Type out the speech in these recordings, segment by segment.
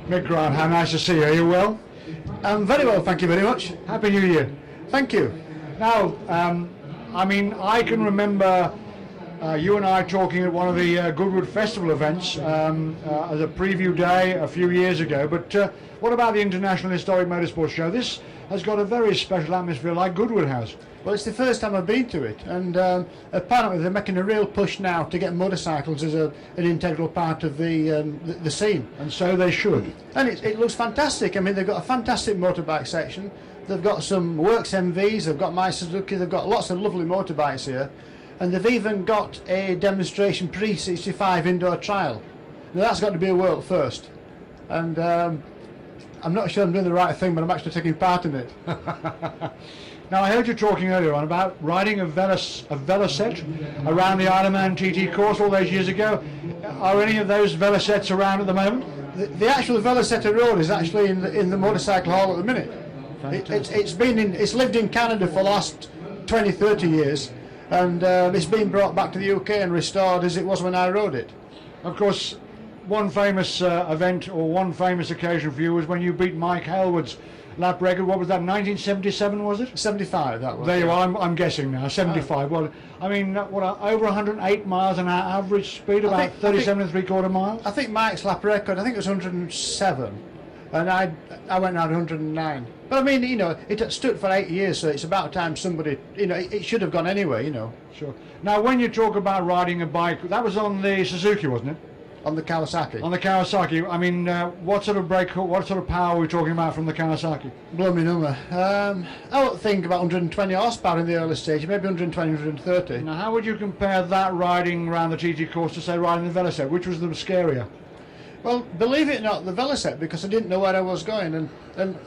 Mick, Grant, how nice to see you. Are you well? I'm very well, thank you very much. Happy New Year. Thank you. Now, I mean, I can remember you and I talking at one of the Goodwood Festival events as a preview day a few years ago, but what about the International Historic Motorsports Show? This has got a very special atmosphere like Goodwood has. Well, it's the first time I've been to it, and apparently they're making a real push now to get motorcycles as an integral part of the scene. And so they should. And it looks fantastic. I mean, they've got a fantastic motorbike section. They've got some Works MVs, they've got my Suzuki, they've got lots of lovely motorbikes here. And they've even got a demonstration pre-65 indoor trial. Now that's got to be a world first. And I'm not sure I'm doing the right thing, but I'm actually taking part in it. Now, I heard you talking earlier on about riding a Velocette around the Isle of Man TT course all those years ago. Are any of those Velocettes around at the moment? The actual Velocette road is actually in the motorcycle hall at the minute. It's lived in Canada for the last 20, 30 years, and it's been brought back to the UK and restored as it was when I rode it. Of course, one famous event or one famous occasion for you was when you beat Mike Hailwood's lap record. What was that, 1977 was it? 75, that was. There you are, I'm guessing now, 75. Well, I mean, what, over 108 miles an hour average speed, about 37 and 3/4 miles? I think Mike's lap record, I think it was 107, and I went around 109. But I mean, you know, it stood for 8 years, so it's about time somebody, you know, it should have gone anyway, you know. Sure. Now, when you talk about riding a bike, that was on the Suzuki, wasn't it? On the Kawasaki. On the Kawasaki. I mean, what sort of brake, what sort of power are we talking about from the Kawasaki? Blow me number. I would think about 120 horsepower in the early stage, maybe 120, 130. Now, how would you compare that riding around the TT course to, say, riding the Velocette? Which was the scarier? Well, believe it or not, the Velocette, because I didn't know where I was going, and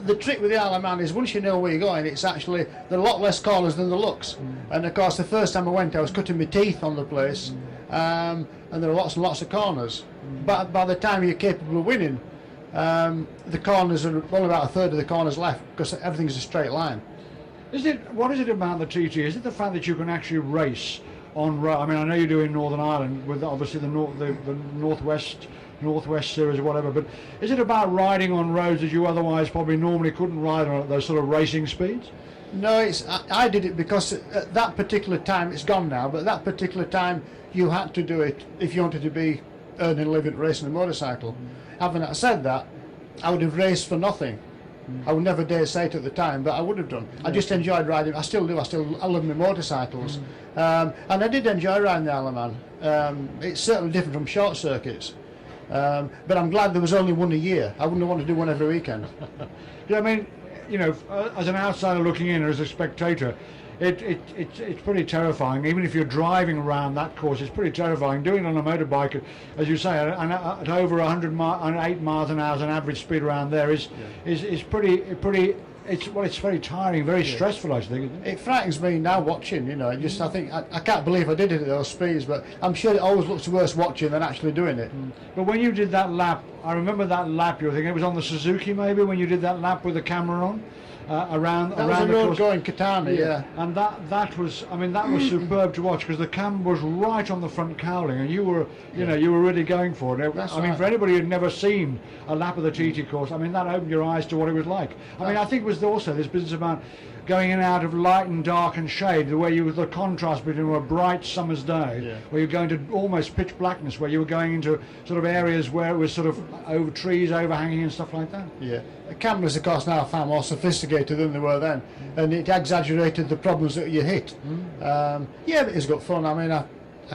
the trick with the Isle of Man is once you know where you're going, it's actually, there are a lot less corners than there looks. And of course, the first time I went, I was cutting my teeth on the place, and there are lots and lots of corners. But by the time you're capable of winning, the corners are only about a third of the corners left, because everything's a straight line. What is it about the TT? Is it the fact that you can actually race on road? I mean, I know you do in Northern Ireland with obviously the Northwest Series or whatever, but is it about riding on roads that you otherwise probably normally couldn't ride on at those sort of racing speeds? No, I did it because at that particular time, it's gone now, but at that particular time you had to do it if you wanted to be earning a living racing a motorcycle. Having said that, I would have raced for nothing. I would never dare say it at the time, but I would have done. I just enjoyed riding. I still do. I love my motorcycles, and I did enjoy riding the Isle of Man. It's certainly different from short circuits. But I'm glad there was only one a year. I wouldn't want to do one every weekend. Yeah, I mean, you know, as an outsider looking in or as a spectator, it's pretty terrifying. Even if you're driving around that course, it's pretty terrifying. Doing it on a motorbike, as you say, at over 108 miles an hour, an average speed around there is pretty. It's very tiring, very stressful, I think. It frightens me now watching, you know. I think I can't believe I did it at those speeds, but I'm sure it always looks worse watching than actually doing it. But when you did that lap, I remember that lap. You were thinking it was on the Suzuki, maybe, when you did that lap with the camera on. Around that was a the road course. going Katana, yeah. And that was, I mean, that was superb to watch because the camera was right on the front cowling, and you were, you know, you were really going for it. I mean, for anybody who'd never seen a lap of the TT course, I mean, that opened your eyes to what it was like. I mean, I think it was also this business about going in and out of light and dark and shade, the contrast between a bright summer's day, where you're going to almost pitch blackness, where you were going into sort of areas where it was sort of over trees overhanging and stuff like that. Yeah, the cameras, of course, now are far more sophisticated than they were then, and it exaggerated the problems that you hit. Yeah, but it was good fun. I mean, I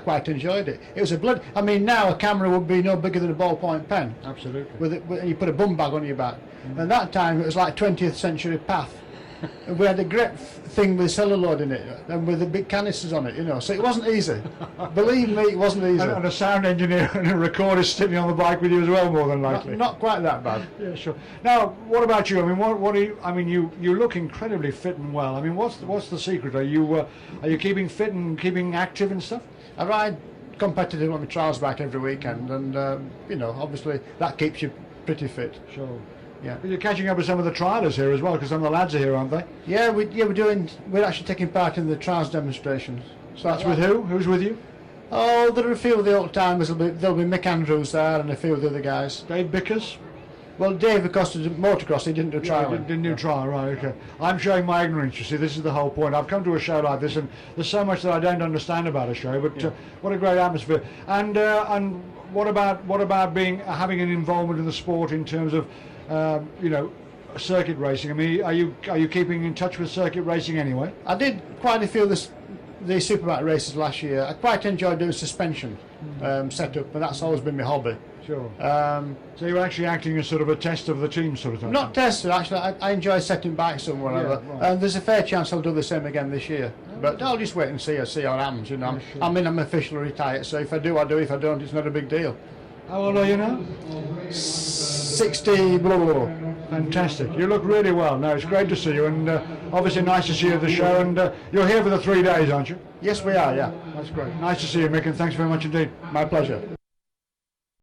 quite enjoyed it. It was a blood. I mean, now a camera would be no bigger than a ballpoint pen. Absolutely. And you put a bum bag on your back. And that time it was like 20th century path. We had a great thing with celluloid in it and with the big canisters on it, you know, so it wasn't easy. Believe me, it wasn't easy. And a sound engineer and a recorder sitting on the bike with you as well, more than likely. Not quite that bad. Yeah, sure. Now, what about you? I mean, what are you? I mean, you look incredibly fit and well. I mean, what's the secret? Are you keeping fit and keeping active and stuff? I ride competitive on my trials bike every weekend, and you know, obviously that keeps you pretty fit. Sure. Yeah. But you're catching up with some of the trialers here as well, because some of the lads are here, aren't they? Yeah, we're actually taking part in the trials demonstrations. So that's with who? Who's with you? Oh, there are a few of the old timers. There'll be Mick Andrews there and a few of the other guys. Dave Bickers? Well, Dave, of course, did motocross. He didn't do trialing. Didn't do trial, right? Okay. I'm showing my ignorance. You see, this is the whole point. I've come to a show like this, and there's so much that I don't understand about a show. But what a great atmosphere! And what about having an involvement in the sport in terms of circuit racing? I mean, are you keeping in touch with circuit racing anyway? I did quite a few of the superbike races last year. I quite enjoyed doing suspension setup, and that's always been my hobby. Sure. So you're actually acting as sort of a test of the team, sort of thing? Not tested, actually. I enjoy setting bikes and whatever. Yeah, right. And there's a fair chance I'll do the same again this year. But I'll just wait and see how it happens. You know, Sure. I'm officially retired, so if I do, I do. If I don't, it's not a big deal. How old are you now? 60. Blah, blah, blah. Fantastic. You look really well. No, it's great to see you, and obviously nice to see you at the show. And you're here for the 3 days, aren't you? Yes, we are. Yeah, That's great. Nice to see you, Mick, and thanks very much indeed. my pleasure.